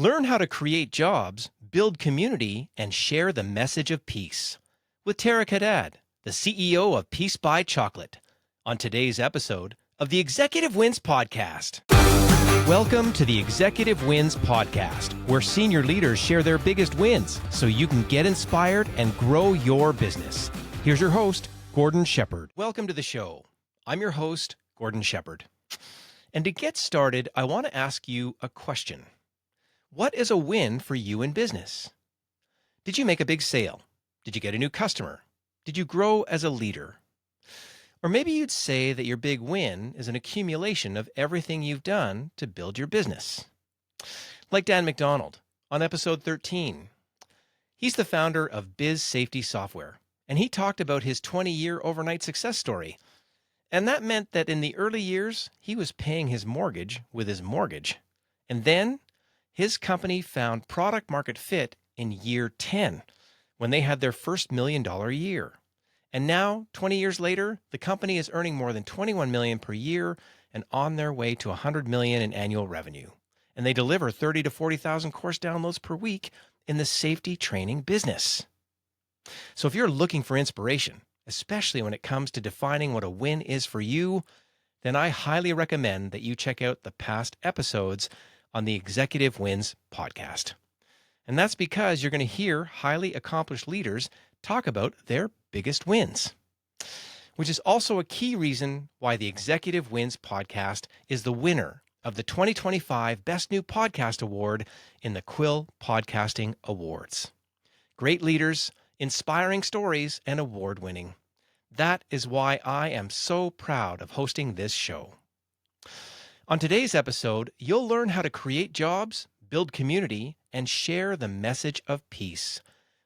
Learn how to create jobs, build community, and share the message of peace. With Tareq Hadhad, the CEO of Peace by Chocolate, on today's episode of the Executive Wins Podcast. Welcome to the Executive Wins Podcast, where senior leaders share their biggest wins so you can get inspired and grow your business. Here's your host, Gordon Shepherd. Welcome to the show. I'm your host, Gordon Shepherd. And to get started, I want to ask you a question. What is a win for you in business? Did you make a big sale? Did you get a new customer? Did you grow as a leader? Or maybe you'd say that your big win is an accumulation of everything you've done to build your business. Like Dan McDonald on episode 13. He's the founder of Biz Safety Software, and he talked about his 20-year overnight success story. And that meant that in the early years, he was paying his mortgage with his mortgage. And then his company found product market fit in year 10 when they had their first $1 million year. And now, 20 years later, the company is earning more than $21 million per year and on their way to $100 million in annual revenue. And they deliver 30 to 40,000 course downloads per week in the safety training business. So if you're looking for inspiration, especially when it comes to defining what a win is for you, then I highly recommend that you check out the past episodes on the Executive Wins Podcast. And that's because you're going to hear highly accomplished leaders talk about their biggest wins, which is also a key reason why the Executive Wins Podcast is the winner of the 2025 Best New Podcast Award in the Quill Podcasting Awards. Great leaders, inspiring stories, and award-winning. That is why I am so proud of hosting this show. On today's episode, you'll learn how to create jobs, build community, and share the message of peace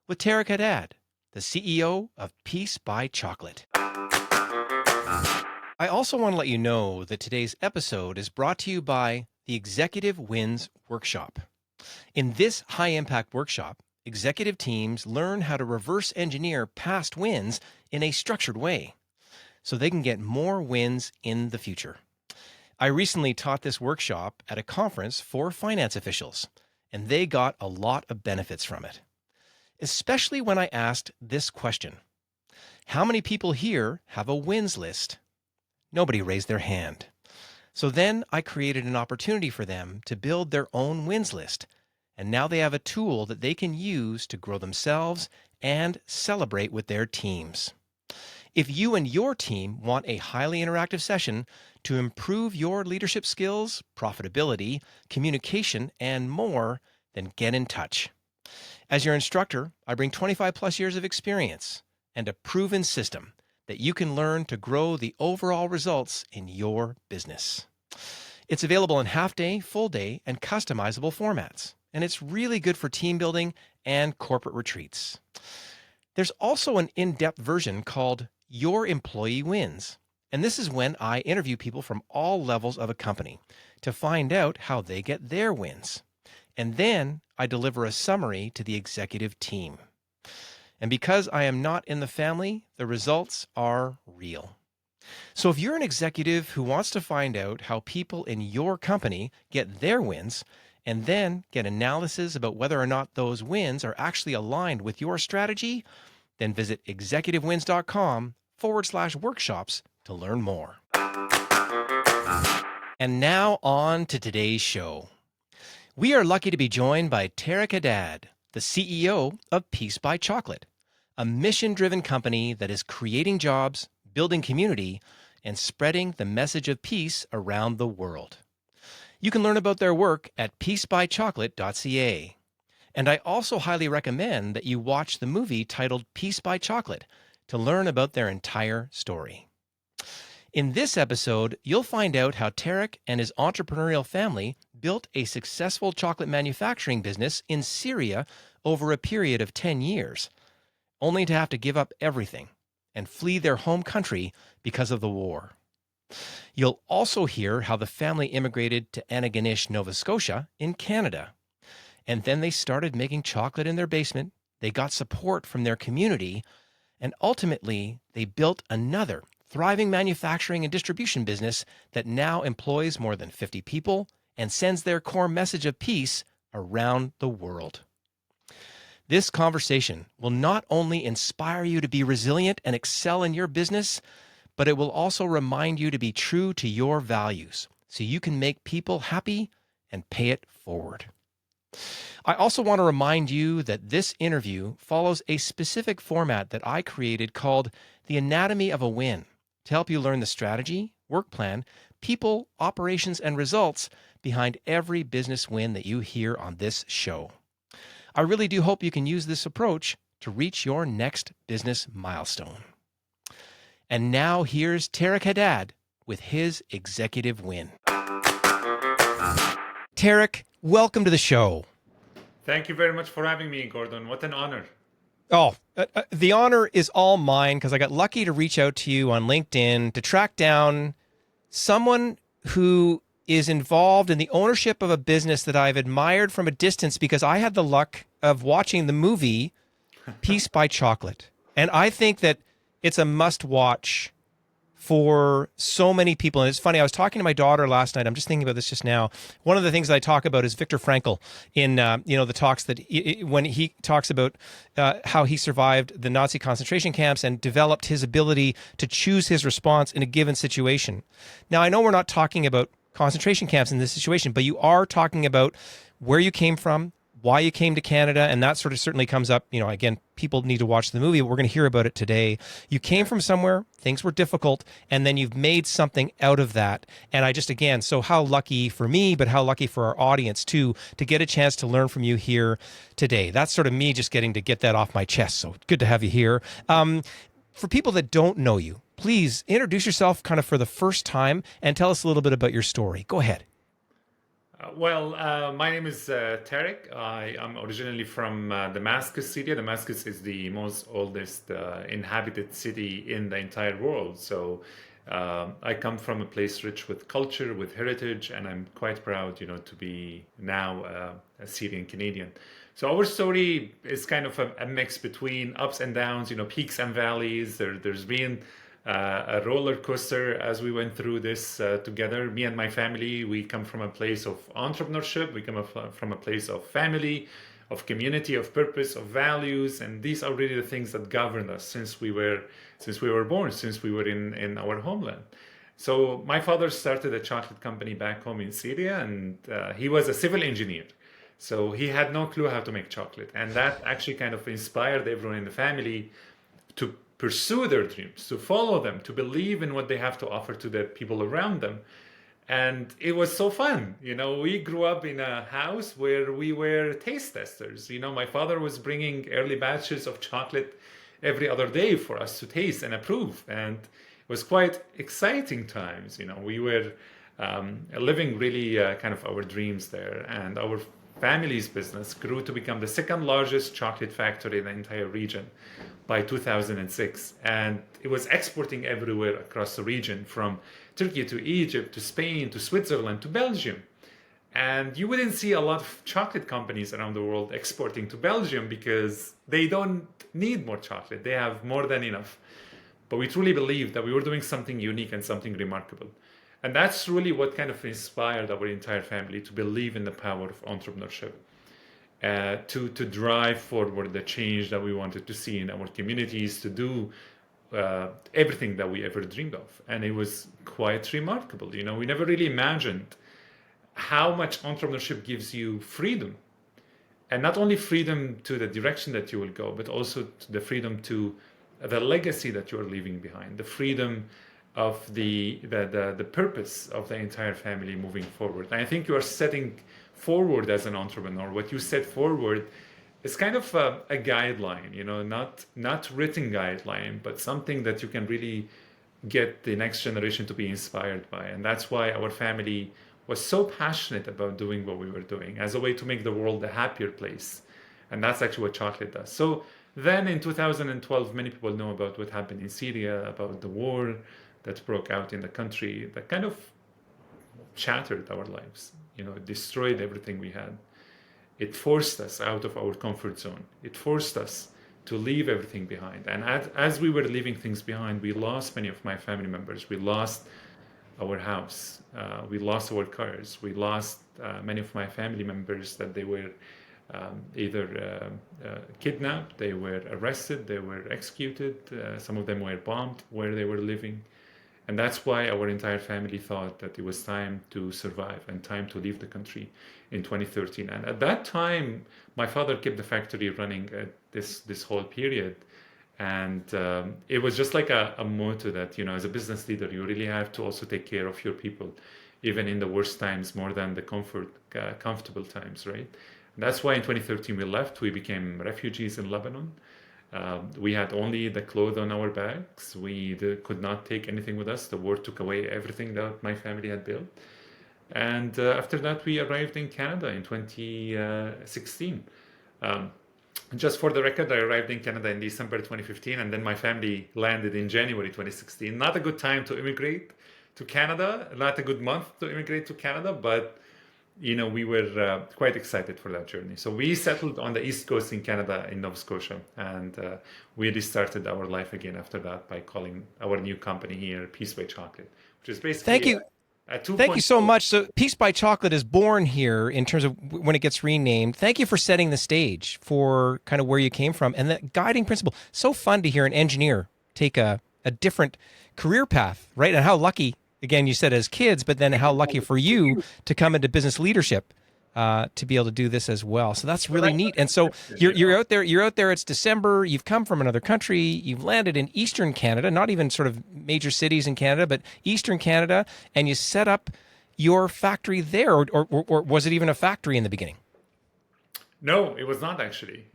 with Tareq Hadhad, the CEO of Peace by Chocolate. I also want to let you know that today's episode is brought to you by the Executive Wins Workshop. In this high-impact workshop, executive teams learn how to reverse engineer past wins in a structured way so they can get more wins in the future. I recently taught this workshop at a conference for finance officials, and they got a lot of benefits from it, especially when I asked this question. How many people here have a wins list? Nobody raised their hand. So then I created an opportunity for them to build their own wins list, and now they have a tool that they can use to grow themselves and celebrate with their teams. If you and your team want a highly interactive session to improve your leadership skills, profitability, communication, and more, then get in touch. As your instructor, I bring 25 plus years of experience and a proven system that you can learn to grow the overall results in your business. It's available in half-day, full-day, and customizable formats, and it's really good for team building and corporate retreats. There's also an in-depth version called Your Employee Wins. And this is when I interview people from all levels of a company to find out how they get their wins. And then I deliver a summary to the executive team. And because I am not in the family, the results are real. So if you're an executive who wants to find out how people in your company get their wins, and then get analysis about whether or not those wins are actually aligned with your strategy, then visit executivewins.com/workshops to learn more. And now on to today's show. We are lucky to be joined by Tareq Hadhad, the CEO of Peace by Chocolate, a mission-driven company that is creating jobs, building community, and spreading the message of peace around the world. You can learn about their work at peacebychocolate.ca. And I also highly recommend that you watch the movie titled Peace by Chocolate to learn about their entire story. In this episode, you'll find out how Tareq and his entrepreneurial family built a successful chocolate manufacturing business in Syria over a period of 10 years, only to have to give up everything and flee their home country because of the war. You'll also hear how the family immigrated to Antigonish, Nova Scotia in Canada. And then they started making chocolate in their basement, they got support from their community, and ultimately they built another thriving manufacturing and distribution business that now employs more than 50 people and sends their core message of peace around the world. This conversation will not only inspire you to be resilient and excel in your business, but it will also remind you to be true to your values so you can make people happy and pay it forward. I also want to remind you that this interview follows a specific format that I created called The Anatomy of a Win to help you learn the strategy, work plan, people, operations, and results behind every business win that you hear on this show. I really do hope you can use this approach to reach your next business milestone. And now here's Tareq Hadhad with his executive win. Tareq, welcome to the show. Thank you very much for having me, Gordon. What an honor. Oh, the honor is all mine because I got lucky to reach out to you on LinkedIn to track down someone who is involved in the ownership of a business that I've admired from a distance because I had the luck of watching the movie Peace by Chocolate. And I think that it's a must watch for so many people. And it's funny, I was talking to my daughter last night. I'm just thinking about this just now. One of the things that I talk about is Viktor Frankl in, the talks that when he talks about how he survived the Nazi concentration camps and developed his ability to choose his response in a given situation. Now, I know we're not talking about concentration camps in this situation, but you are talking about where you came from, why you came to Canada, and that sort of certainly comes up. Again, people need to watch the movie, but we're going to hear about it today. You came from somewhere, things were difficult, and then you've made something out of that. And I just, again, so how lucky for me, but how lucky for our audience too, to get a chance to learn from you here today. That's sort of me just getting to get that off my chest. So good to have you here. For people that don't know you, please introduce yourself kind of for the first time and tell us a little bit about your story. Go ahead. My name is Tareq. I am originally from Damascus, Syria. Damascus is the most oldest inhabited city in the entire world. So I come from a place rich with culture, with heritage, and I'm quite proud, to be now a Syrian Canadian. So our story is kind of a mix between ups and downs, peaks and valleys. There's been a roller coaster as we went through this together. Me and my family, we come from a place of entrepreneurship. We come from a place of family, of community, of purpose, of values, and these are really the things that govern us since we were born, since we were in our homeland. So my father started a chocolate company back home in Syria, and he was a civil engineer. So he had no clue how to make chocolate, and that actually kind of inspired everyone in the family to pursue their dreams, to follow them, to believe in what they have to offer to the people around them. And it was so fun. We grew up in a house where we were taste testers. My father was bringing early batches of chocolate every other day for us to taste and approve. And it was quite exciting times. We were living really kind of our dreams there. And our family's business grew to become the second largest chocolate factory in the entire region by 2006, and it was exporting everywhere across the region, from Turkey to Egypt to Spain to Switzerland to Belgium. And you wouldn't see a lot of chocolate companies around the world exporting to Belgium because they don't need more chocolate. They have more than enough. But we truly believed that we were doing something unique and something remarkable. And that's really what kind of inspired our entire family to believe in the power of entrepreneurship. To drive forward the change that we wanted to see in our communities, to do everything that we ever dreamed of. And it was quite remarkable. We never really imagined how much entrepreneurship gives you freedom. And not only freedom to the direction that you will go, but also the freedom to the legacy that you are leaving behind, the freedom of the purpose of the entire family moving forward. And I think you are setting forward as an entrepreneur. What you set forward is kind of a guideline, not written guideline, but something that you can really get the next generation to be inspired by. And that's why our family was so passionate about doing what we were doing as a way to make the world a happier place. And that's actually what chocolate does. So then in 2012, many people know about what happened in Syria, about the war that broke out in the country that kind of shattered our lives. It destroyed everything we had. It forced us out of our comfort zone. It forced us to leave everything behind. And as we were leaving things behind, we lost many of my family members. We lost our house. We lost our cars. We lost many of my family members that they were either kidnapped, they were arrested, they were executed, some of them were bombed where they were living. And that's why our entire family thought that it was time to survive and time to leave the country in 2013. And at that time, my father kept the factory running this whole period. And it was just like a motto that, as a business leader, you really have to also take care of your people, even in the worst times, more than the comfortable times, right? That's why in 2013 we left. We became refugees in Lebanon. We had only the clothes on our backs. We could not take anything with us. The war took away everything that my family had built. And after that, we arrived in Canada in 2016. Just for the record, I arrived in Canada in December 2015, and then my family landed in January 2016. Not a good time to immigrate to Canada, not a good month to immigrate to Canada, but we were quite excited for that journey. So we settled on the East Coast in Canada, in Nova Scotia, and we restarted our life again after that by calling our new company here Peace by Chocolate, which is basically Thank you. Thank you so much. So Peace by Chocolate is born here in terms of when it gets renamed. Thank you for setting the stage for kind of where you came from and the guiding principle. So fun to hear an engineer take a different career path, right? And how lucky, again, you said as kids, but then how lucky for you to come into business leadership to be able to do this as well. So that's really neat. And so you're out there, it's December, you've come from another country, you've landed in Eastern Canada, not even sort of major cities in Canada, but Eastern Canada, and you set up your factory there, or was it even a factory in the beginning? No, it was not actually.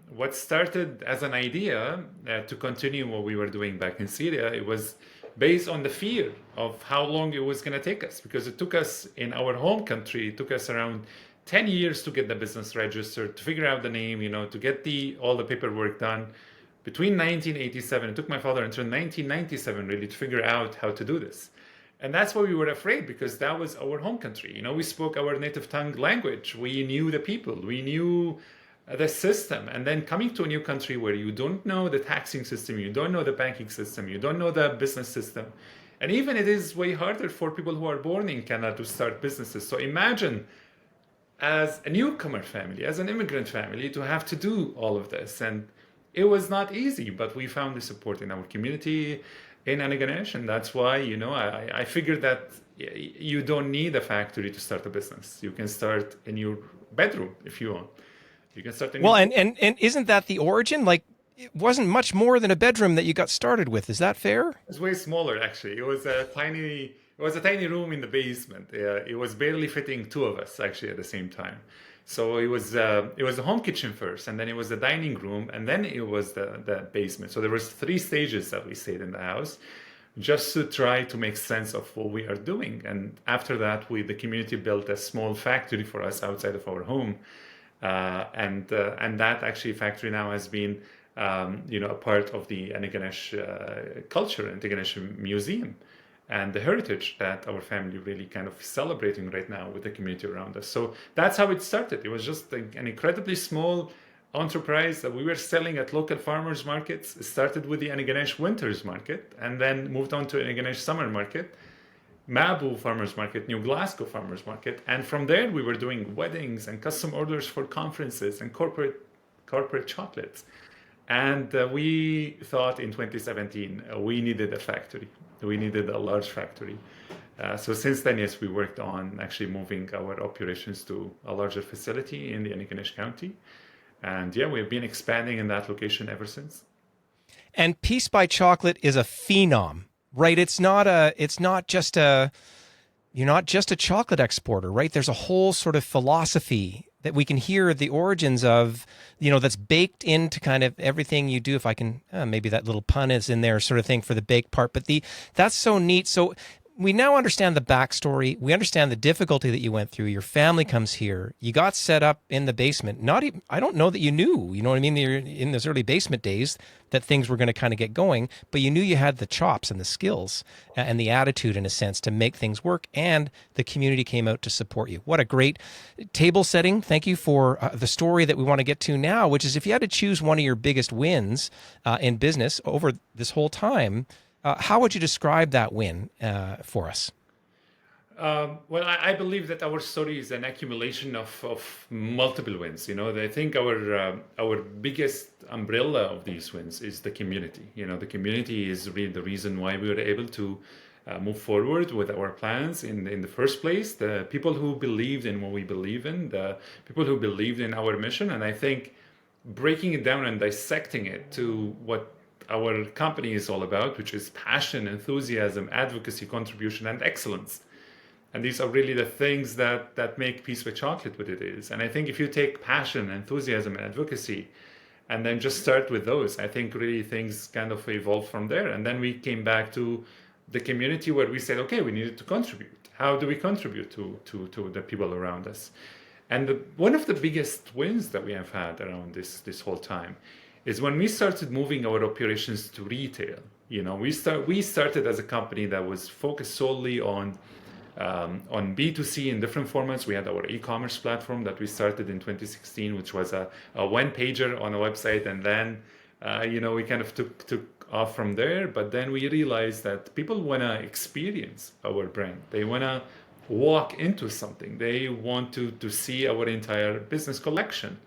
What started as an idea to continue what we were doing back in Syria, it was based on the fear of how long it was going to take us, because it took us in our home country, it took us around 10 years to get the business registered, to figure out the name, to get all the paperwork done. Between 1987, it took my father until 1997 really to figure out how to do this. And that's why we were afraid, because that was our home country. We spoke our native tongue language. We knew the people. We knew the system. And then coming to a new country where you don't know the taxing system, you don't know the banking system, you don't know the business system. And even it is way harder for people who are born in Canada to start businesses. So imagine as a newcomer family, as an immigrant family, to have to do all of this. And it was not easy, but we found the support in our community, in Antigonish, and that's why, I figured that you don't need a factory to start a business. You can start in your bedroom if you want. You can start in and isn't that the origin? Like, it wasn't much more than a bedroom that you got started with. Is that fair? It's way smaller, actually. It was a tiny room in the basement. It was barely fitting two of us actually at the same time. So it was a home kitchen first, and then it was the dining room, and then it was the basement. So there was 3 stages that we stayed in the house, just to try to make sense of what we are doing. And after that, the community built a small factory for us outside of our home, and that actually factory now has been a part of the Antigonish culture, Antigonish Museum, and the heritage that our family really kind of celebrating right now with the community around us. So that's how it started. It was just an incredibly small enterprise that we were selling at local farmers markets. It started with the Antigonish Winters Market, and then moved on to Antigonish Summer Market, Mabu Farmers Market, New Glasgow Farmers Market. And from there, we were doing weddings and custom orders for conferences and corporate chocolates. And we thought in 2017, we needed a factory. We needed a large factory. So since then, yes, we worked on actually moving our operations to a larger facility in the Antigonish County. And yeah, we've been expanding in that location ever since. And Peace by Chocolate is a phenom, right? You're not just a chocolate exporter, right? There's a whole sort of philosophy that we can hear the origins of, that's baked into kind of everything you do. If I can, maybe that little pun is in there sort of thing for the baked part, but that's so neat. So we now understand the backstory. We understand the difficulty that you went through. Your family comes here. You got set up in the basement. I don't know that you knew, you know what I mean? You're in those early basement days that things were going to kind of get going, but you knew you had the chops and the skills and the attitude, in a sense, to make things work, and the community came out to support you. What a great table setting. Thank you for the story that we want to get to now, which is if you had to choose one of your biggest wins in business over this whole time, how would you describe that win for us? Well, I believe that our story is an accumulation of multiple wins. I think our biggest umbrella of these wins is the community. The community is really the reason why we were able to move forward with our plans in the first place. The people who believed in what we believe in, the people who believed in our mission, and I think breaking it down and dissecting it to what our company is all about, which is passion, enthusiasm, advocacy, contribution, and excellence. And these are really the things that make Peace with Chocolate what it is. And I think if you take passion, enthusiasm, and advocacy, and then just start with those, I think really things kind of evolve from there. And then we came back to the community where we said, okay, we needed to contribute. How do we contribute to the people around us? And one of the biggest wins that we have had around this whole time is when we started moving our operations to retail. We started as a company that was focused solely on B2C in different formats. We had our e-commerce platform that we started in 2016, which was a one pager on a website, and then we kind of took off from there. But then we realized that people want to experience our brand. They want to walk into something. They want to see our entire business collection.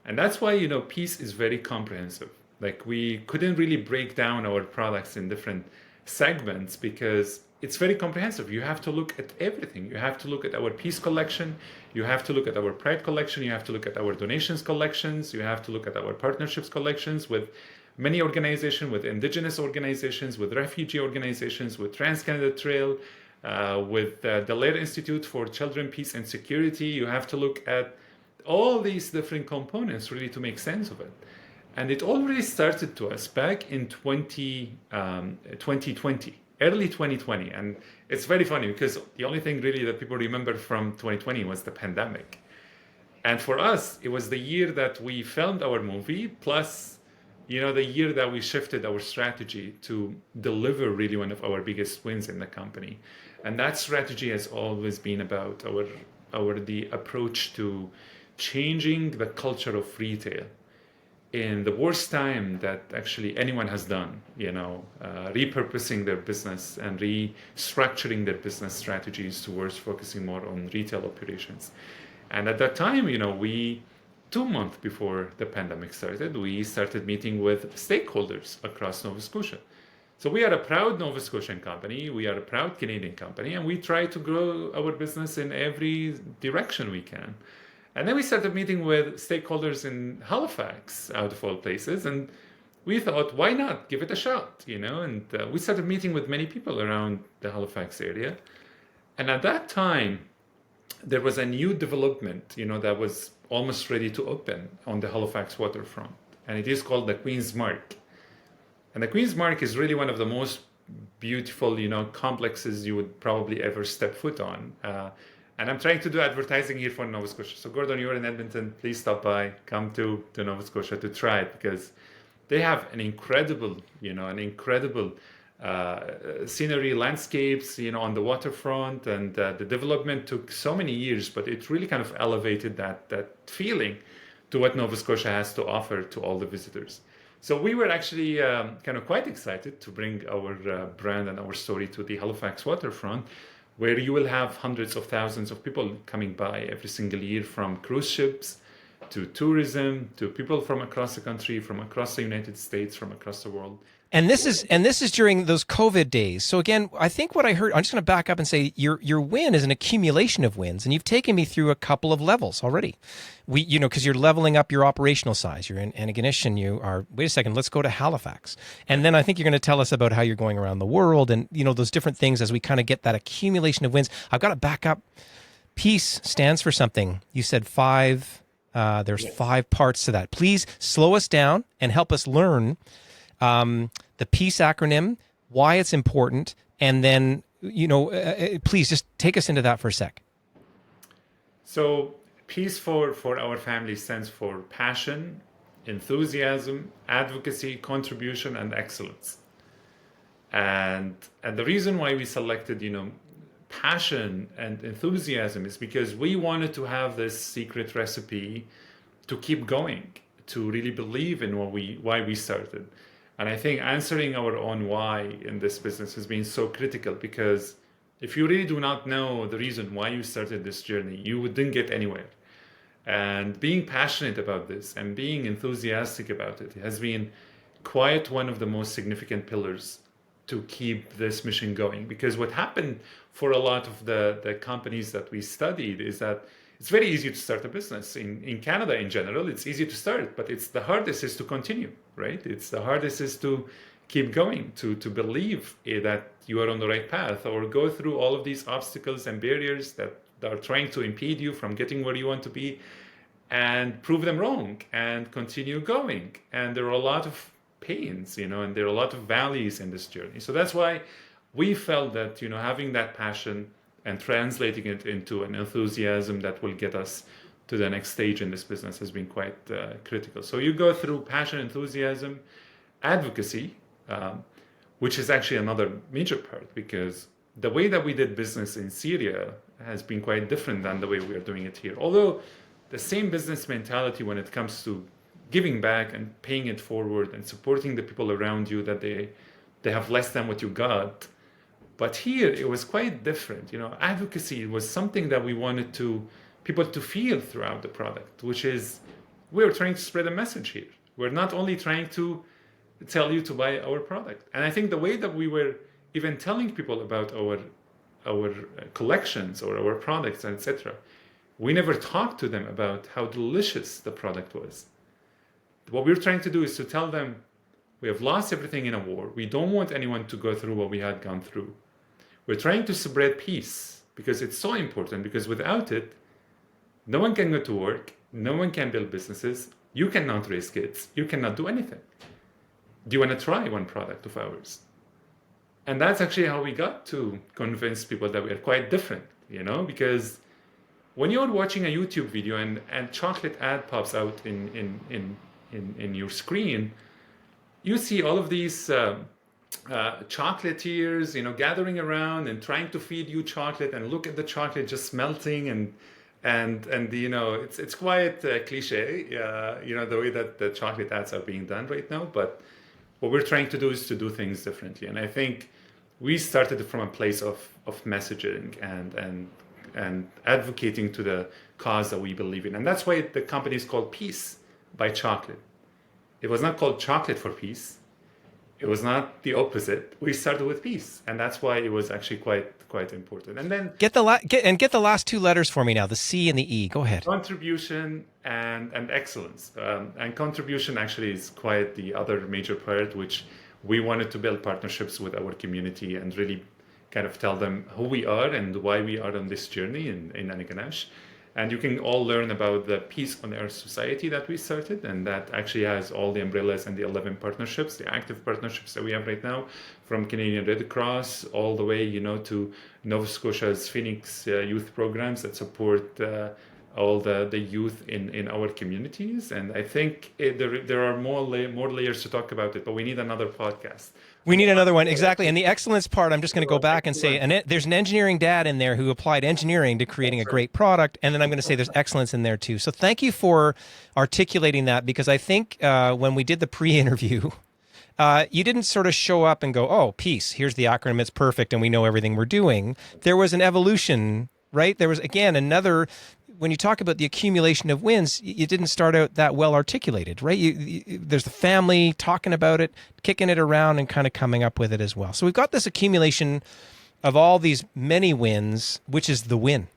And that's why, Peace is very comprehensive. Like, we couldn't really break down our products in different segments because it's very comprehensive. You have to look at everything. You have to look at our Peace collection. You have to look at our Pride collection. You have to look at our donations collections. You have to look at our partnerships collections with many organizations, with indigenous organizations, with refugee organizations, with Trans-Canada Trail, with the Lair Institute for Children, Peace and Security. You have to look at all these different components really to make sense of it. And it already started to us back in 2020, early 2020. And it's very funny because the only thing really that people remember from 2020 was the pandemic. And for us, it was the year that we filmed our movie, plus, the year that we shifted our strategy to deliver really one of our biggest wins in the company. And that strategy has always been about the approach to changing the culture of retail in the worst time that actually anyone has done, repurposing their business and restructuring their business strategies towards focusing more on retail operations. And at that time, 2 months before the pandemic started, we started meeting with stakeholders across Nova Scotia. So we are a proud Nova Scotian company, we are a proud Canadian company, and we try to grow our business in every direction we can. And then we started meeting with stakeholders in Halifax, out of all places, and we thought, why not give it a shot, And we started meeting with many people around the Halifax area. And at that time, there was a new development, that was almost ready to open on the Halifax waterfront, and it is called the Queen's Mark. And the Queen's Mark is really one of the most beautiful, complexes you would probably ever step foot on. And I'm trying to do advertising here for Nova Scotia. So Gordon, you're in Edmonton, please stop by, come to Nova Scotia to try it, because they have an incredible scenery, landscapes, on the waterfront, and the development took so many years, but it really kind of elevated that feeling to what Nova Scotia has to offer to all the visitors. So we were actually kind of quite excited to bring our brand and our story to the Halifax waterfront, where you will have hundreds of thousands of people coming by every single year, from cruise ships to tourism, to people from across the country, from across the United States, from across the world. And this is during those COVID days. So again, I think what I heard, I'm just going to back up and say your win is an accumulation of wins, and you've taken me through a couple of levels already. Because you're leveling up your operational size. You're in Antigonish, you are. Wait a second, let's go to Halifax, and then I think you're going to tell us about how you're going around the world, and those different things as we kind of get that accumulation of wins. I've got to back up. Peace stands for something. You said 5. There's 5 parts to that. Please slow us down and help us learn the Peace acronym, why it's important, and then, please just take us into that for a sec. So Peace for our family stands for passion, enthusiasm, advocacy, contribution, and excellence. And the reason why we selected, passion and enthusiasm is because we wanted to have this secret recipe to keep going, to really believe in why we started. And I think answering our own why in this business has been so critical, because If you really do not know the reason why you started this journey, you wouldn't get anywhere. And being passionate about this and being enthusiastic about it has been quite one of the most significant pillars to keep this mission going. Because what happened for a lot of the companies that we studied is that it's very easy to start a business. In Canada in general, it's easy to start, but it's the hardest is to continue, right? It's the hardest is to keep going, to believe that you are on the right path, or go through all of these obstacles and barriers that are trying to impede you from getting where you want to be, and prove them wrong and continue going. And there are a lot of pains, and there are a lot of valleys in this journey. So that's why we felt that, having that passion and translating it into an enthusiasm that will get us to the next stage in this business has been quite critical. So you go through passion, enthusiasm, advocacy, which is actually another major part, because the way that we did business in Syria has been quite different than the way we are doing it here. Although the same business mentality when it comes to giving back and paying it forward and supporting the people around you, that they have less than what you got. But here it was quite different. Advocacy was something that we wanted people to feel throughout the product, which is we're trying to spread a message here. We're not only trying to tell you to buy our product. And I think the way that we were even telling people about our collections or our products, etc., we never talked to them about how delicious the product was. What we're trying to do is to tell them, we have lost everything in a war. We don't want anyone to go through what we had gone through. We're trying to spread peace because it's so important, because without it, no one can go to work, no one can build businesses, you cannot raise kids, you cannot do anything. Do you want to try one product of ours? And that's actually how we got to convince people that we are quite different, because when you're watching a YouTube video and chocolate ad pops out in your screen, you see all of these chocolatiers, gathering around and trying to feed you chocolate, and look at the chocolate just melting, and it's quite cliche, the way that the chocolate ads are being done right now. But what we're trying to do is to do things differently, and I think we started from a place of messaging and advocating to the cause that we believe in, and that's why the company is called Peace by Chocolate. It was not called Chocolate for Peace. It was not the opposite. We started with peace, and that's why it was actually quite important. And then get the last two letters for me now, the C and the E. Go ahead. Contribution and excellence. And contribution actually is quite the other major part, which we wanted to build partnerships with our community and really kind of tell them who we are and why we are on this journey in Aniganash. And you can all learn about the Peace on Earth Society that we started, and that actually has all the umbrellas and the 11 partnerships, the active partnerships that we have right now, from Canadian Red Cross all the way, to Nova Scotia's Phoenix youth programs that support all the youth in our communities. And I think there are more layers to talk about it, but we need another podcast. We need another one, exactly. And the excellence part, I'm just going to go back and say, and there's an engineering dad in there who applied engineering to creating a great product, and then I'm going to say there's excellence in there too. So thank you for articulating that, because I think when we did the pre-interview, you didn't sort of show up and go, oh, peace, here's the acronym, it's perfect, and we know everything we're doing. There was an evolution, right? There was, again, another... When you talk about the accumulation of wins, you didn't start out that well articulated, right? There's the family talking about it, kicking it around, and kind of coming up with it as well. So we've got this accumulation of all these many wins, which is the win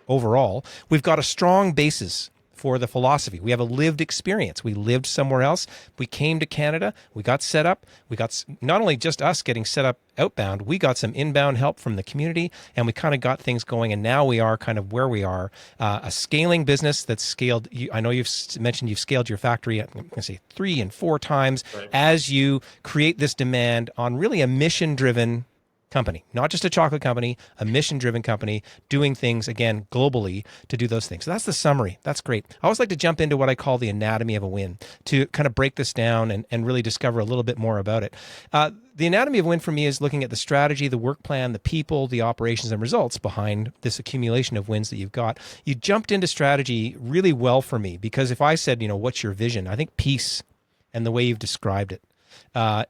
overall. We've got a strong basis for the philosophy. We have a lived experience. We lived somewhere else. We came to Canada. We got set up. We got not only just us getting set up outbound, we got some inbound help from the community, and we kind of got things going. And now we are kind of where we are, a scaling business that's scaled. I know you've mentioned you've scaled your factory, I'm going to say 3 and 4 times, right, as you create this demand on really a mission-driven company, not just a chocolate company, a mission-driven company doing things, again, globally to do those things. So that's the summary. That's great. I always like to jump into what I call the anatomy of a win to kind of break this down and really discover a little bit more about it. The anatomy of a win for me is looking at the strategy, the work plan, the people, the operations and results behind this accumulation of wins that you've got. You jumped into strategy really well for me, because if I said, what's your vision? I think peace and the way you've described it.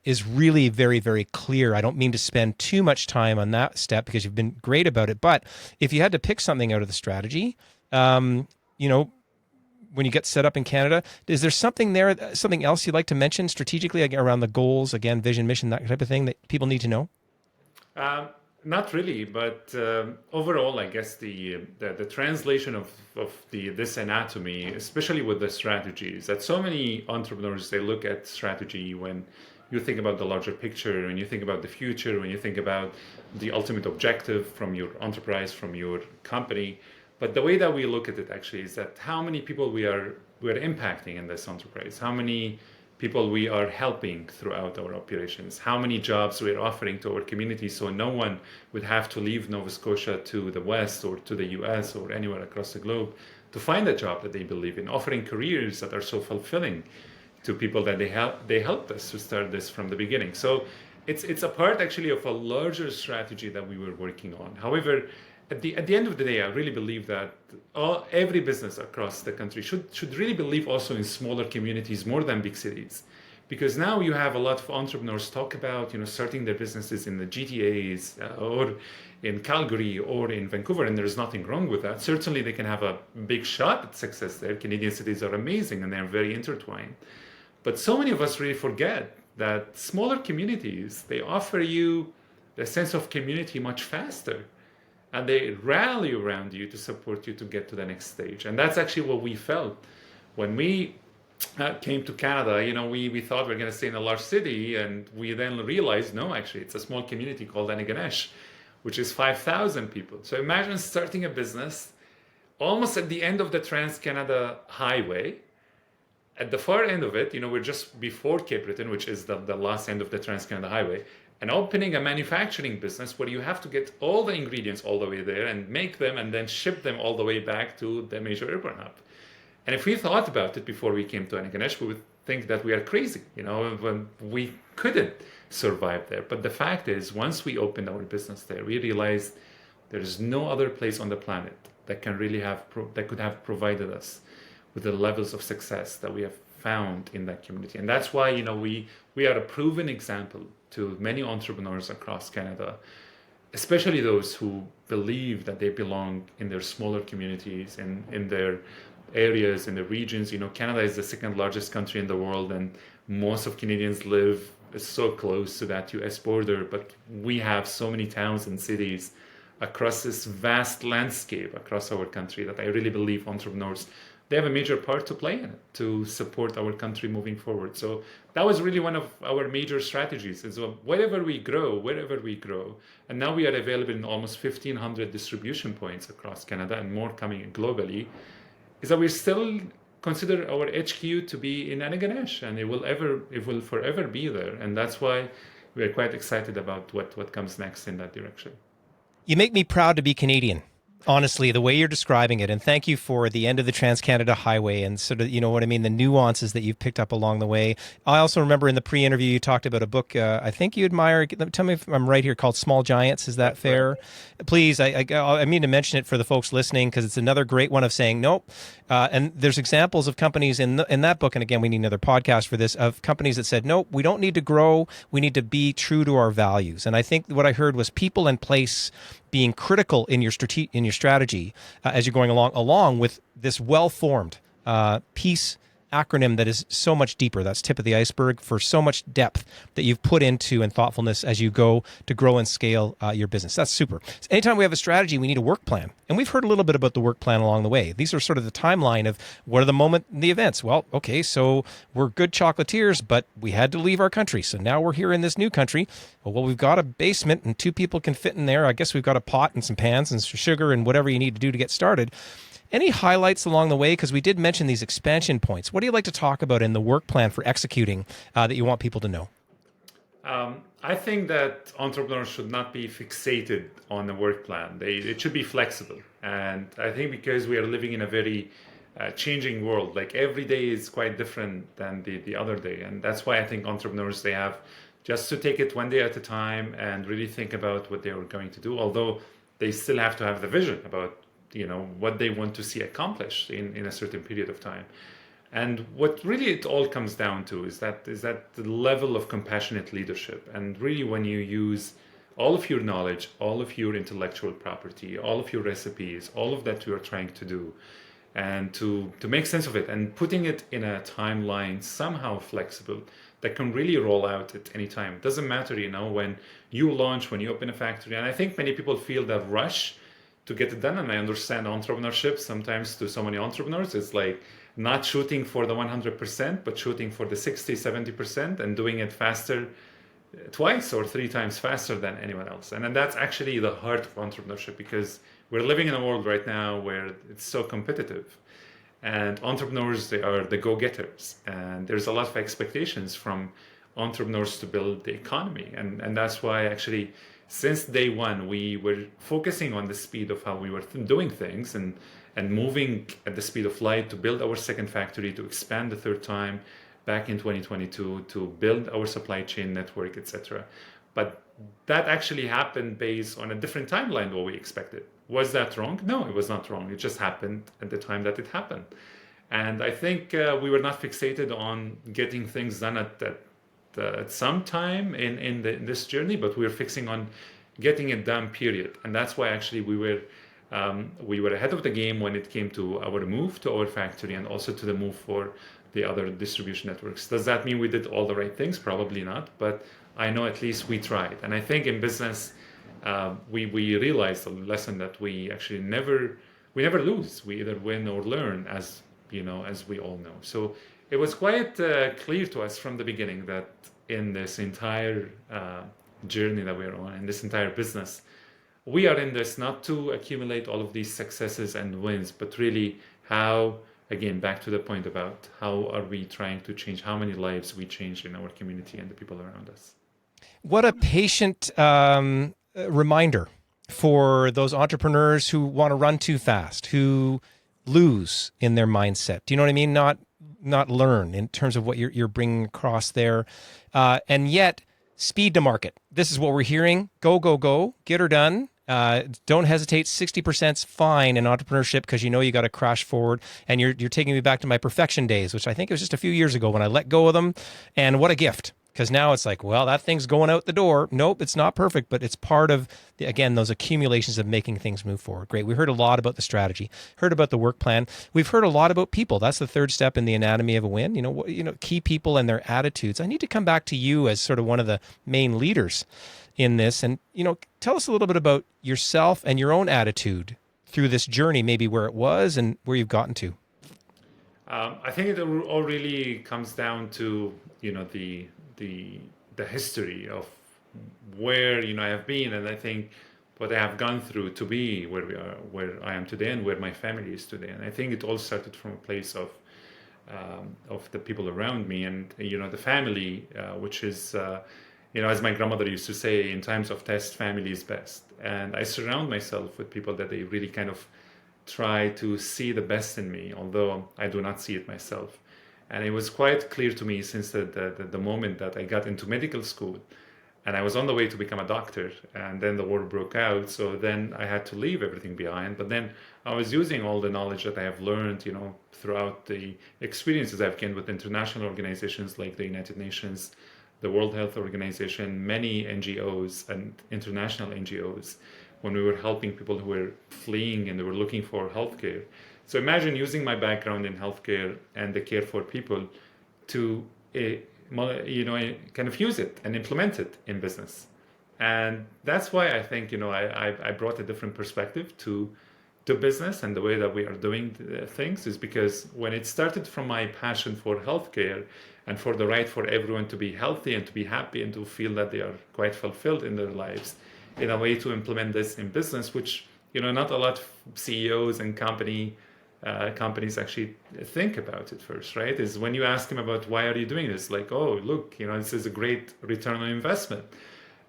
is really very, very clear. I don't mean to spend too much time on that step because you've been great about it. But if you had to pick something out of the strategy, you know, when you get set up in Canada, is there something there, something else you'd like to mention strategically around the goals, again, vision, mission, that type of thing that people need to know? Um, Not really, but overall, I guess the translation of the this anatomy, especially with the strategies, that so many entrepreneurs they look at strategy when you think about the larger picture, when you think about the future, when you think about the ultimate objective from your enterprise, from your company. But the way that we look at it actually is that how many people we are impacting in this enterprise, how many people we are helping throughout our operations, how many jobs we're offering to our community so no one would have to leave Nova Scotia to the West or to the US or anywhere across the globe to find a job that they believe in, offering careers that are so fulfilling to people that they helped us to start this from the beginning. So it's a part actually of a larger strategy that we were working on. However, at the end of the day, I really believe that every business across the country should really believe also in smaller communities more than big cities, because now you have a lot of entrepreneurs talk about starting their businesses in the GTAs or in Calgary or in Vancouver, and there's nothing wrong with that. Certainly, they can have a big shot at success there. Canadian cities are amazing and they're very intertwined. But so many of us really forget that smaller communities, they offer you a sense of community much faster. And they rally around you to support you to get to the next stage. And that's actually what we felt when we came to Canada. We thought we are going to stay in a large city, and we then realized, no, actually, it's a small community called Antigonish, which is 5,000 people. So imagine starting a business almost at the end of the Trans-Canada Highway. At the far end of it, we're just before Cape Breton, which is the last end of the Trans-Canada Highway, and opening a manufacturing business where you have to get all the ingredients all the way there and make them and then ship them all the way back to the major urban hub. And if we thought about it before we came to Antigonish, we would think that we are crazy, when we couldn't survive there. But the fact is, once we opened our business there, we realized there is no other place on the planet that can really that could have provided us with the levels of success that we have found in that community. And that's why, we are a proven example to many entrepreneurs across Canada, especially those who believe that they belong in their smaller communities and in their areas, in the regions. Canada is the second largest country in the world, and most of Canadians live so close to that US border, but we have so many towns and cities across this vast landscape across our country that I really believe entrepreneurs, they have a major part to play in it to support our country moving forward. So that was really one of our major strategies, is wherever we grow, and now we are available in almost 1,500 distribution points across Canada and more coming globally, is that we still consider our HQ to be in Antigonish, and it will forever be there. And that's why we are quite excited about what comes next in that direction. You make me proud to be Canadian. Honestly, the way you're describing it, and thank you for the end of the Trans-Canada Highway and sort of, what I mean, the nuances that you've picked up along the way. I also remember in the pre-interview you talked about a book I think you admire. Tell me if I'm right here, called Small Giants. Is that fair? Right. Please, I mean to mention it for the folks listening, because it's another great one of saying nope. And there's examples of companies in that book, and again, we need another podcast for this, of companies that said, nope, we don't need to grow. We need to be true to our values. And I think what I heard was people and place being critical in your strategy as you're going along with this well-formed peace acronym that is so much deeper. That's tip of the iceberg for so much depth that you've put into and thoughtfulness as you go to grow and scale your business. That's super. So anytime we have a strategy, we need a work plan. And we've heard a little bit about the work plan along the way. These are sort of the timeline of what are the events. Well, okay, so we're good chocolatiers, but we had to leave our country. So now we're here in this new country. Well, we've got a basement and 2 people can fit in there. I guess we've got a pot and some pans and some sugar and whatever you need to do to get started. Any highlights along the way? Because we did mention these expansion points. What do you like to talk about in the work plan for executing that you want people to know? I think that entrepreneurs should not be fixated on the work plan. It should be flexible. And I think because we are living in a very changing world, like every day is quite different than the other day. And that's why I think entrepreneurs, they have just to take it one day at a time and really think about what they are going to do, although they still have to have the vision about what they want to see accomplished in a certain period of time. And what really it all comes down to is that the level of compassionate leadership. And really, when you use all of your knowledge, all of your intellectual property, all of your recipes, all of that you are trying to do, and to make sense of it and putting it in a timeline somehow flexible that can really roll out at any time. It doesn't matter, when you launch, when you open a factory. And I think many people feel that rush to get it done. And I understand entrepreneurship. Sometimes to so many entrepreneurs, it's like not shooting for the 100%, but shooting for the 60, 70% and doing it faster, twice or three times faster than anyone else. And then that's actually the heart of entrepreneurship, because we're living in a world right now where it's so competitive. And entrepreneurs, they are the go-getters. And there's a lot of expectations from entrepreneurs to build the economy. And that's why actually, since day one, we were focusing on the speed of how we were doing things, and moving at the speed of light to build our second factory, to expand the third time back in 2022, to build our supply chain network, etc. But that actually happened based on a different timeline than what we expected. Was that wrong? No, it was not wrong. It just happened at the time that it happened. And I think we were not fixated on getting things done at some time in this journey, but we were fixing on getting it done, period. And that's why actually we were ahead of the game when it came to our move to our factory, and also to the move for the other distribution networks. Does that mean we did all the right things? Probably not, but I know at least we tried. And I think in business, we realized a lesson that we actually never lose. We either win or learn, as as we all know. So it was quite clear to us from the beginning that in this entire journey that we're on, in this entire business, we are in this not to accumulate all of these successes and wins, but really how, again, back to the point about how are we trying to change, how many lives we change in our community and the people around us. What a patient reminder for those entrepreneurs who want to run too fast, who lose in their mindset. Do you know what I mean? Not learn in terms of what you're bringing across there, and yet speed to market. This is what we're hearing. Go, go, go. Get her done. Don't hesitate. 60% is fine in entrepreneurship, because you got to crash forward. And you're taking me back to my perfection days, which I think it was just a few years ago when I let go of them. And what a gift. Because now it's like, well, that thing's going out the door. Nope, it's not perfect, but it's part of, again, those accumulations of making things move forward. Great. We heard a lot about the strategy, heard about the work plan. We've heard a lot about people. That's the third step in the anatomy of a win. Key people and their attitudes. I need to come back to you as sort of one of the main leaders in this. And, tell us a little bit about yourself and your own attitude through this journey, maybe where it was and where you've gotten to. I think it all really comes down to, the history of where I have been, and I think what I have gone through to be where I am today, and where my family is today. And I think it all started from a place of the people around me, and the family, which is as my grandmother used to say, in times of test, family is best. And I surround myself with people that they really kind of try to see the best in me, although I do not see it myself. And it was quite clear to me since the moment that I got into medical school, and I was on the way to become a doctor, and then the war broke out. So then I had to leave everything behind. But then I was using all the knowledge that I have learned, throughout the experiences I've gained with international organizations like the United Nations, the World Health Organization, many NGOs and international NGOs, when we were helping people who were fleeing and they were looking for healthcare. So imagine using my background in healthcare and the care for people to, kind of use it and implement it in business. And that's why I think, I brought a different perspective to business and the way that we are doing things, is because when it started from my passion for healthcare and for the right for everyone to be healthy and to be happy and to feel that they are quite fulfilled in their lives, in a way to implement this in business, which not a lot of CEOs and companies actually think about it first, right? Is when you ask them about why are you doing this, like, oh, look, this is a great return on investment.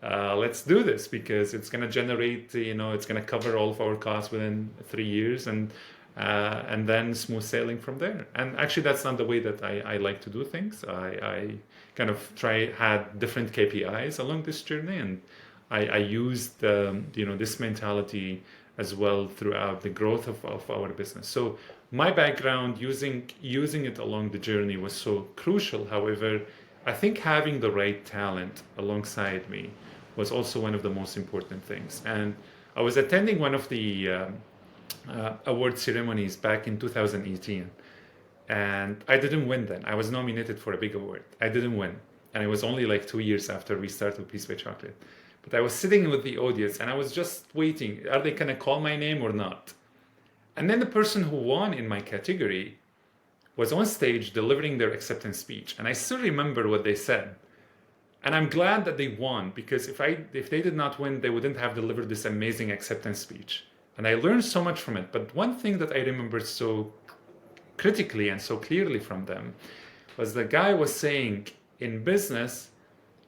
Let's do this because it's going to generate, it's going to cover all of our costs within 3 years, and then smooth sailing from there. And actually, that's not the way that I like to do things. I kind of had different KPIs along this journey, and I used this mentality as well throughout the growth of our business. So my background using it along the journey was so crucial. However, I think having the right talent alongside me was also one of the most important things. And I was attending one of the award ceremonies back in 2018, and I didn't win then. I was nominated for a big award. I didn't win, and it was only like 2 years after we started Peace by Chocolate. But I was sitting with the audience, and I was just waiting. Are they gonna call my name or not? And then the person who won in my category was on stage delivering their acceptance speech. And I still remember what they said. And I'm glad that they won, because if they did not win, they wouldn't have delivered this amazing acceptance speech. And I learned so much from it. But one thing that I remembered so critically and so clearly from them was the guy was saying, in business,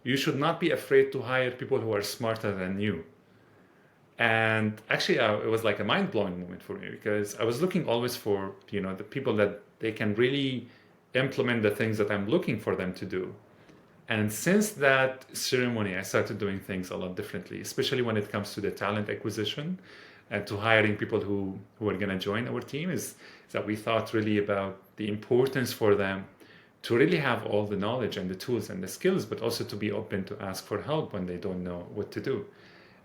you should not be afraid to hire people who are smarter than you. And actually, it was like a mind-blowing moment for me, because I was looking always for, the people that they can really implement the things that I'm looking for them to do. And since that ceremony, I started doing things a lot differently, especially when it comes to the talent acquisition and to hiring people who are going to join our team, is that we thought really about the importance for them to really have all the knowledge and the tools and the skills, but also to be open to ask for help when they don't know what to do.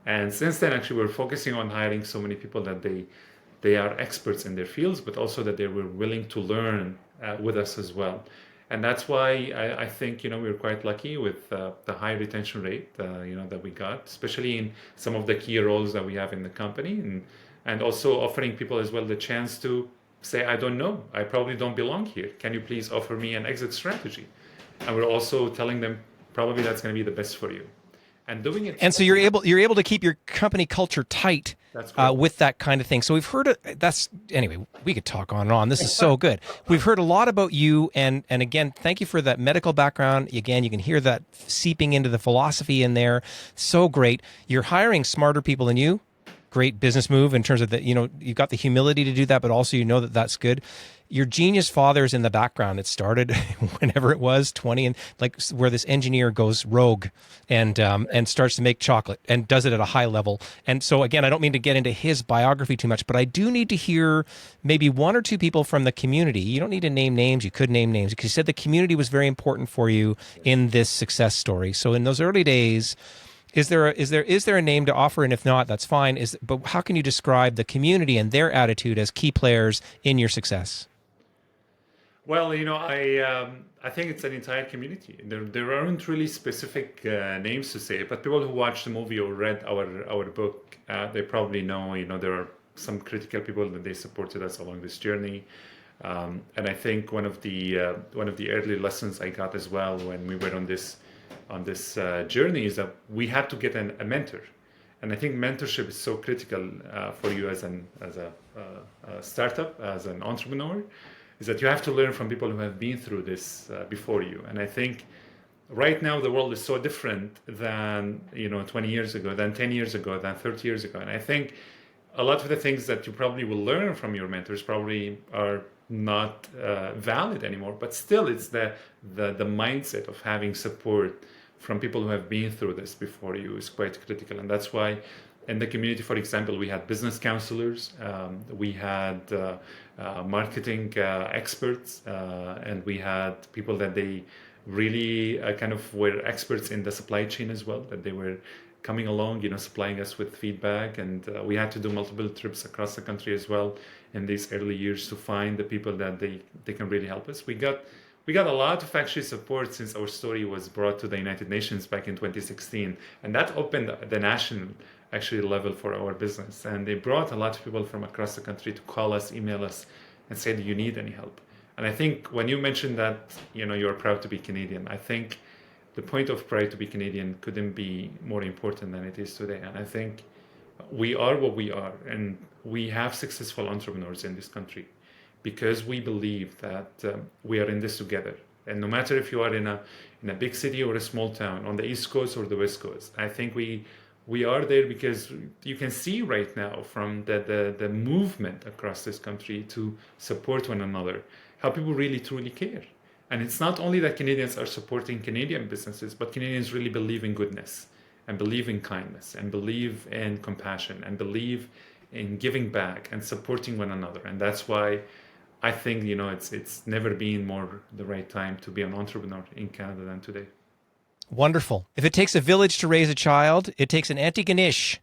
And since then, actually, we're focusing on hiring so many people that they are experts in their fields, but also that they were willing to learn with us as well. And that's why I think, we were quite lucky with the high retention rate, that we got, especially in some of the key roles that we have in the company, and also offering people as well the chance to say, I don't know, I probably don't belong here. Can you please offer me an exit strategy? And we're also telling them probably that's going to be the best for you. And doing it. And so you're able to keep your company culture tight with that kind of thing. So we've heard anyway, we could talk on and on. This is so good. We've heard a lot about you, and again, thank you for that medical background. Again, you can hear that seeping into the philosophy in there. So great. You're hiring smarter people than you. Great business move in terms of that, you've got the humility to do that, but also that that's good. Your genius father's in the background. It started whenever it was 20, and like where this engineer goes rogue and starts to make chocolate and does it at a high level. And so again, I don't mean to get into his biography too much, but I do need to hear maybe one or two people from the community. You don't need to name names. You could name names, because you said the community was very important for you in this success story. So in those early days, is there a name to offer? And if not, that's fine. But how can you describe the community and their attitude as key players in your success? Well, I think it's an entire community. There aren't really specific names to say, but people who watched the movie or read our book, they probably know. There are some critical people that they supported us along this journey, and I think one of the early lessons I got as well when we were on this journey is that we had to get a mentor. And I think mentorship is so critical for you as a startup, as an entrepreneur, is that you have to learn from people who have been through this before you. And I think right now the world is so different than 20 years ago, than 10 years ago, than 30 years ago. And I think a lot of the things that you probably will learn from your mentors probably are not valid anymore. But still, it's the mindset of having support from people who have been through this before you is quite critical. And that's why in the community, for example, we had business counselors, we had marketing experts, and we had people that they really kind of were experts in the supply chain as well, that they were coming along, supplying us with feedback. And we had to do multiple trips across the country as well in these early years to find the people that they can really help us. We got a lot of actually support since our story was brought to the United Nations back in 2016, and that opened the national actually level for our business. And they brought a lot of people from across the country to call us, email us, and say, do you need any help? And I think when you mentioned that you're proud to be Canadian, I think the point of pride to be Canadian couldn't be more important than it is today. And I think we are what we are, and we have successful entrepreneurs in this country because we believe that we are in this together. And no matter if you are in a big city or a small town, on the East Coast or the West Coast, I think we are there because you can see right now from the movement across this country to support one another, how people really truly care. And it's not only that Canadians are supporting Canadian businesses, but Canadians really believe in goodness and believe in kindness and believe in compassion and believe in giving back and supporting one another. And that's why I think, you know, it's never been more the right time to be an entrepreneur in Canada than today. Wonderful. If it takes a village to raise a child, it takes an Auntie Ganesh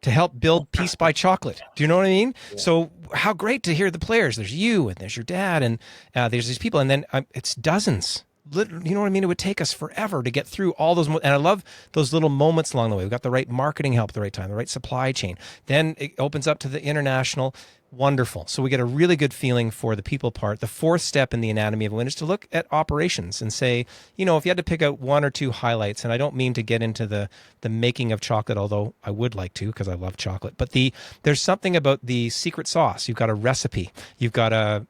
to help build Peace by Chocolate. Do you know what I mean? Yeah. So how great to hear the players. There's you, and there's your dad, and there's these people, and then it's dozens. You know what I mean? It would take us forever to get through all those. And I love those little moments along the way. We've got the right marketing help at the right time, the right supply chain. Then it opens up to the international. Wonderful. So we get a really good feeling for the people part. The fourth step in the anatomy of a win is to look at operations and say, you know, if you had to pick out one or two highlights, and I don't mean to get into the making of chocolate, although I would like to because I love chocolate, but there's something about the secret sauce. You've got a recipe. You've got a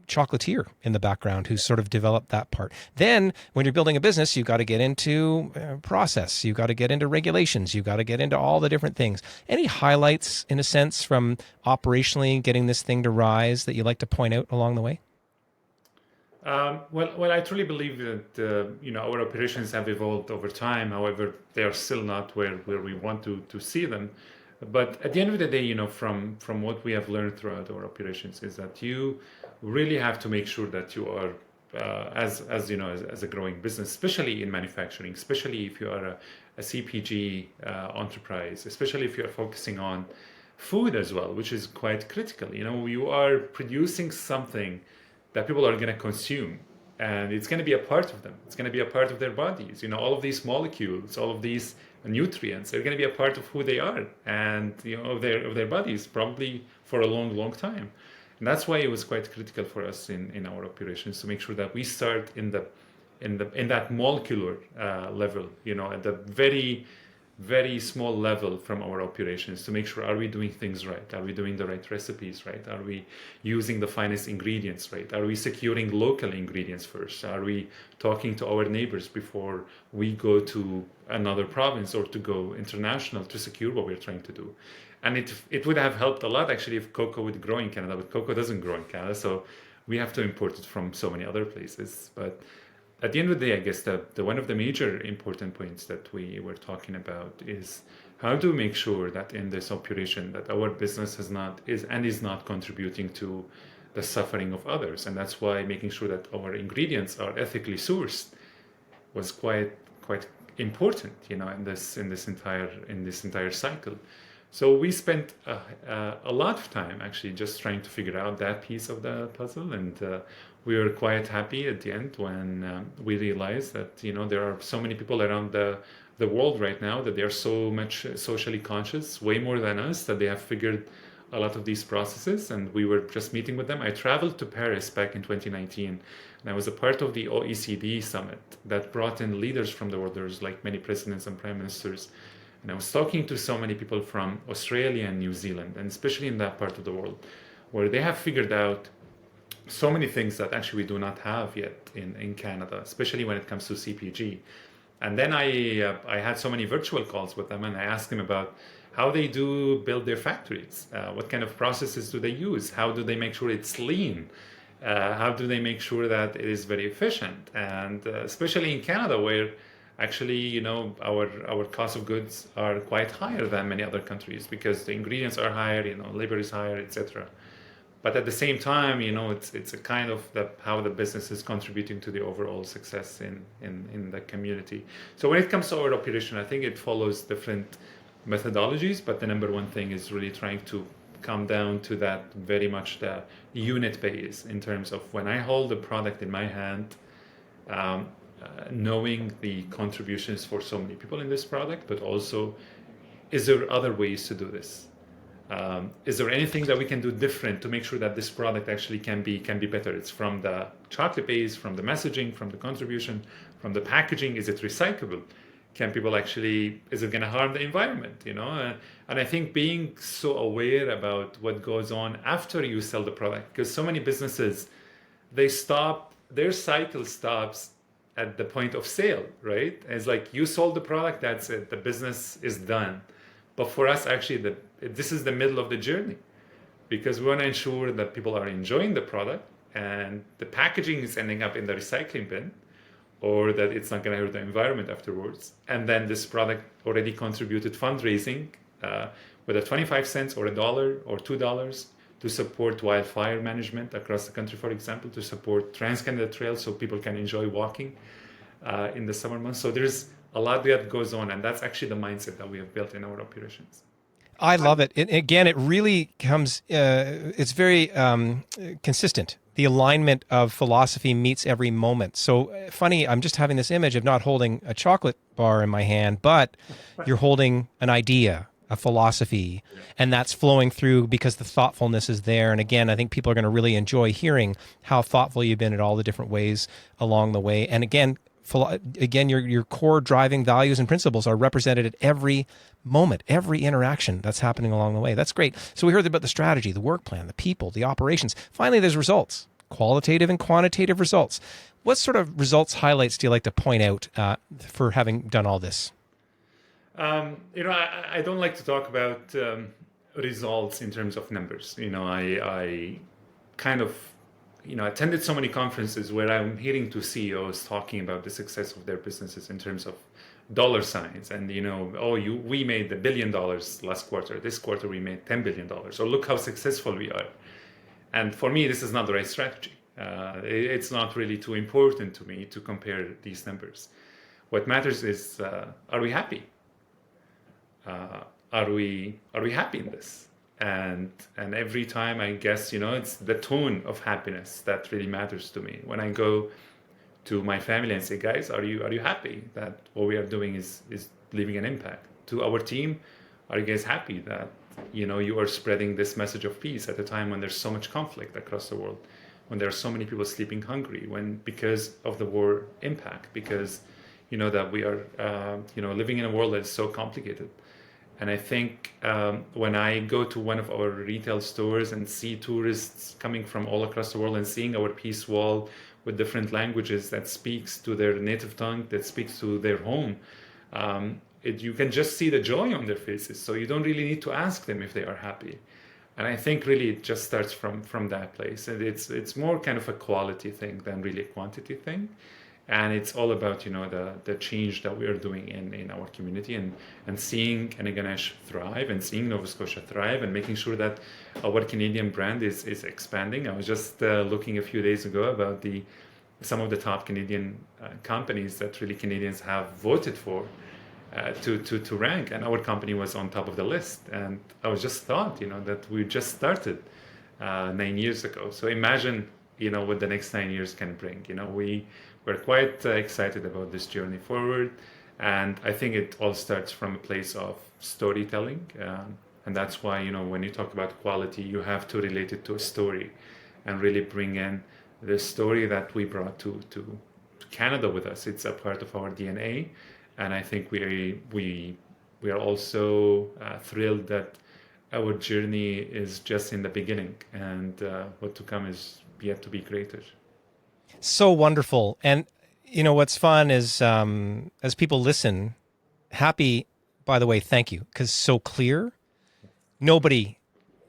chocolatier in the background who's sort of developed that part. Then when you're building a business, you've got to get into process. You've got to get into regulations. You've got to get into all the different things. Any highlights, in a sense, from operationally getting this thing to rise that you'd like to point out along the way? Well, I truly believe that you know, our operations have evolved over time. However, they are still not where we want to see them. But at the end of the day, you know, from what we have learned throughout our operations is that you really have to make sure that you are as you know, as a growing business, especially in manufacturing, especially if you are a CPG enterprise, especially if you are focusing on food as well, which is quite critical. You know, you are producing something that people are going to consume, and it's going to be a part of them. It's going to be a part of their bodies. You know, all of these molecules, all of these nutrients, they're going to be a part of who they are, and you know, of their bodies, probably for a long time. And that's why it was quite critical for us in our operations to make sure that we start in that molecular level, you know, at the very small level from our operations, to make sure, are we doing things right? Are we doing the right recipes right? Are we using the finest ingredients right? Are we securing local ingredients first? Are we talking to our neighbors before we go to another province or to go international to secure what we're trying to do? And it would have helped a lot actually if cocoa would grow in Canada, but cocoa doesn't grow in Canada, so we have to import it from so many other places. But at the end of the day, I guess the one of the major important points that we were talking about is how to make sure that in this operation that our business is not contributing to the suffering of others. And that's why making sure that our ingredients are ethically sourced was quite important, you know, in this entire cycle. So we spent a lot of time actually just trying to figure out that piece of the puzzle, and we were quite happy at the end when we realized that, you know, there are so many people around the world right now that they are so much socially conscious, way more than us, that they have figured a lot of these processes, and we were just meeting with them. I traveled to Paris back in 2019, and I was a part of the OECD summit that brought in leaders from the world. There's like many presidents and prime ministers. And I was talking to so many people from Australia and New Zealand, and especially in that part of the world, where they have figured out so many things that actually we do not have yet in Canada, especially when it comes to CPG. And then I had so many virtual calls with them, and I asked them about how they do build their factories, what kind of processes do they use, how do they make sure it's lean, how do they make sure that it is very efficient, and especially in Canada, where actually, you know, our cost of goods are quite higher than many other countries because the ingredients are higher, you know, labor is higher, etc. But at the same time, you know, it's a kind of how the business is contributing to the overall success in the community. So when it comes to our operation, I think it follows different methodologies, but the number one thing is really trying to come down to that very much the unit base, in terms of when I hold the product in my hand, knowing the contributions for so many people in this product, but also, is there other ways to do this? Is there anything that we can do different to make sure that this product actually can be better? It's from the chocolate base, from the messaging, from the contribution, from the packaging. Is it recyclable? Can people actually? Is it going to harm the environment? You know, and I think being so aware about what goes on after you sell the product, because so many businesses, their cycle stops at the point of sale, right? It's like you sold the product, that's it, the business is done. But for us, actually, this is the middle of the journey, because we want to ensure that people are enjoying the product and the packaging is ending up in the recycling bin, or that it's not going to hurt the environment afterwards. And then this product already contributed fundraising, whether 25 cents or $1 or $2, to support wildfire management across the country, for example, to support Trans-Canada Trail so people can enjoy walking in the summer months. So there's a lot that goes on, and that's actually the mindset that we have built in our operations. I love it. Again, it really comes, it's very consistent. The alignment of philosophy meets every moment. So funny, I'm just having this image of not holding a chocolate bar in my hand, but you're holding an idea, a philosophy, and that's flowing through because the thoughtfulness is there. And again, I think people are going to really enjoy hearing how thoughtful you've been in all the different ways along the way. And again, your core driving values and principles are represented at every moment, every interaction that's happening along the way. That's great. So we heard about the strategy, the work plan, the people, the operations. Finally, there's results, qualitative and quantitative results. What sort of results highlights do you like to point out for having done all this? I don't like to talk about results in terms of numbers. I kind of attended so many conferences where I'm hearing to CEOs talking about the success of their businesses in terms of dollar signs, and we made $1 billion last quarter. This quarter we made $10 billion. So look how successful we are. And for me, this is not the right strategy. It's not really too important to me to compare these numbers. What matters is, are we happy? Are we happy in this? And every time, I guess, it's the tone of happiness that really matters to me. When I go to my family and say, guys, are you happy that what we are doing is leaving an impact? To our team, are you guys happy that you are spreading this message of peace at a time when there's so much conflict across the world, when there are so many people sleeping hungry, because of the war impact, because that we are living in a world that is so complicated. And I think when I go to one of our retail stores and see tourists coming from all across the world and seeing our peace wall with different languages that speaks to their native tongue, that speaks to their home, you can just see the joy on their faces. So you don't really need to ask them if they are happy. And I think really it just starts from that place. And it's more kind of a quality thing than really a quantity thing. And it's all about the change that we are doing in our community, and seeing Ganesh thrive, and seeing Nova Scotia thrive, and making sure that our Canadian brand is expanding. I was just looking a few days ago about some of the top Canadian companies that really Canadians have voted for to rank, and our company was on top of the list. And I was just thought that we just started 9 years ago. So imagine what the next 9 years can bring. We're quite excited about this journey forward, and I think it all starts from a place of storytelling, and that's why when you talk about quality, you have to relate it to a story, and really bring in the story that we brought to Canada with us. It's a part of our DNA, and I think we are also thrilled that our journey is just in the beginning, and what to come is yet to be greater. So wonderful. And what's fun is as people listen, happy, by the way, thank you, because so clear. Nobody,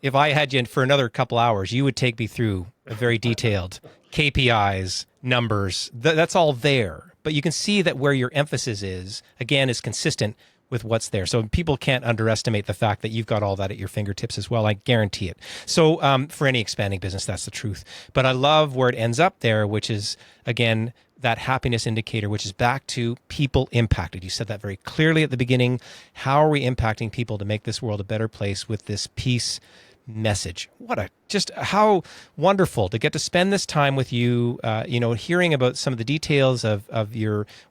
if I had you in for another couple hours, you would take me through a very detailed KPIs, numbers. That's all there. But you can see that where your emphasis is, again, is consistent with what's there. So people can't underestimate the fact that you've got all that at your fingertips as well. I guarantee it. So for any expanding business, that's the truth. But I love where it ends up there, which is, again, that happiness indicator, which is back to people impacted. You said that very clearly at the beginning. How are we impacting people to make this world a better place with this peace message? Just how wonderful to get to spend this time with you, hearing about some of the details of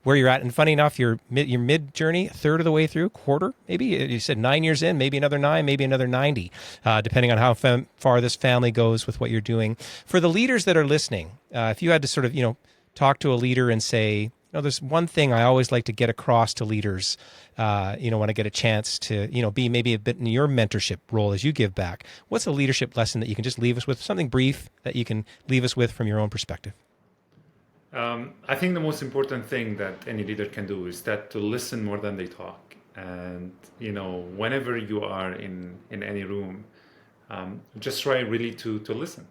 where you're at. And funny enough, your mid journey, a third of the way through, quarter, maybe you said 9 years in, maybe another 9, maybe another 90, depending on how far this family goes with what you're doing. For the leaders that are listening, if you had to sort of, talk to a leader and say, there's one thing I always like to get across to leaders, when I get a chance to, be maybe a bit in your mentorship role as you give back. What's a leadership lesson that you can just leave us with, something brief that you can leave us with from your own perspective? I think the most important thing that any leader can do is that to listen more than they talk. And, whenever you are in any room, just try really to listen.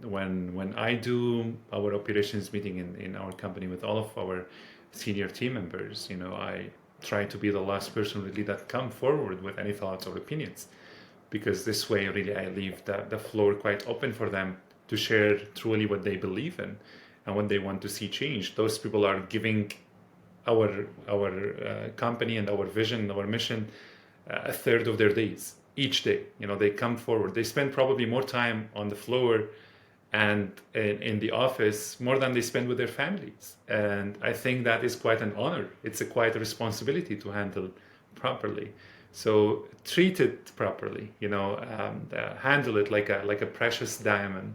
When I do our operations meeting in our company with all of our senior team members, I try to be the last person really that come forward with any thoughts or opinions. because this way really I leave the floor quite open for them to share truly what they believe in and what they want to see change. Those people are giving our company and our vision and our mission a third of their days each day. They come forward, they spend probably more time on the floor and in the office more than they spend with their families, and I think that is quite an honor. It's quite a responsibility to handle properly. So treat it properly, handle it like a precious diamond,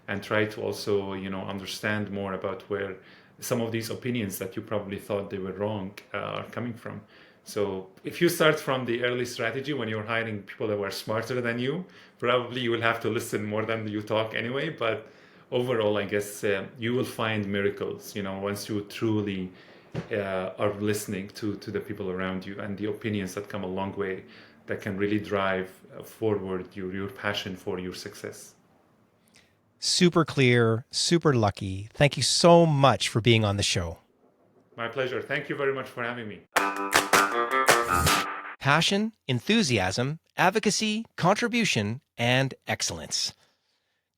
and try to also understand more about where some of these opinions that you probably thought they were wrong are coming from. So if you start from the early strategy when you're hiring people that were smarter than you, probably you will have to listen more than you talk anyway. But overall, I guess you will find miracles, once you truly are listening to the people around you and the opinions that come a long way, that can really drive forward your passion for your success. Super clear, super lucky. Thank you so much for being on the show. My pleasure. Thank you very much for having me. Passion, enthusiasm, advocacy, contribution, and excellence.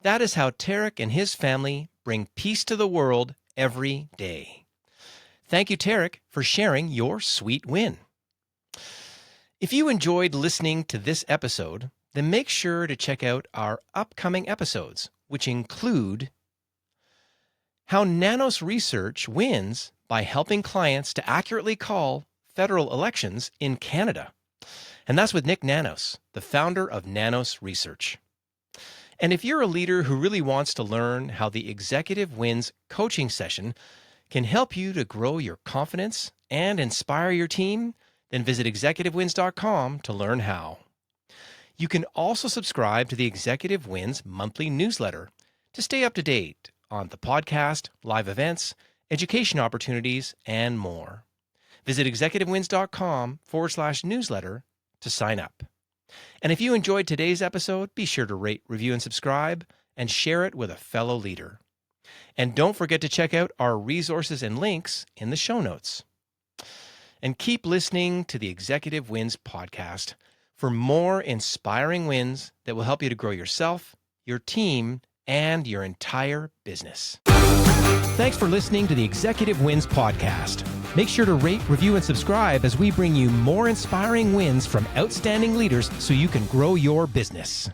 That is how Tareq and his family bring peace to the world every day. Thank you, Tareq, for sharing your sweet win. If you enjoyed listening to this episode, then make sure to check out our upcoming episodes, which include how Nanos Research wins by helping clients to accurately call federal elections in Canada. And that's with Nick Nanos, the founder of Nanos Research. And if you're a leader who really wants to learn how the Executive Wins coaching session can help you to grow your confidence and inspire your team, then visit executivewins.com to learn how. You can also subscribe to the Executive Wins monthly newsletter to stay up to date on the podcast, live events, education opportunities, and more. Visit executivewins.com/newsletter to sign up. And if you enjoyed today's episode, be sure to rate, review, and subscribe, and share it with a fellow leader. And don't forget to check out our resources and links in the show notes. And keep listening to the Executive Wins podcast for more inspiring wins that will help you to grow yourself, your team, and your entire business. Thanks for listening to the Executive Wins podcast. Make sure to rate, review, and subscribe as we bring you more inspiring wins from outstanding leaders so you can grow your business.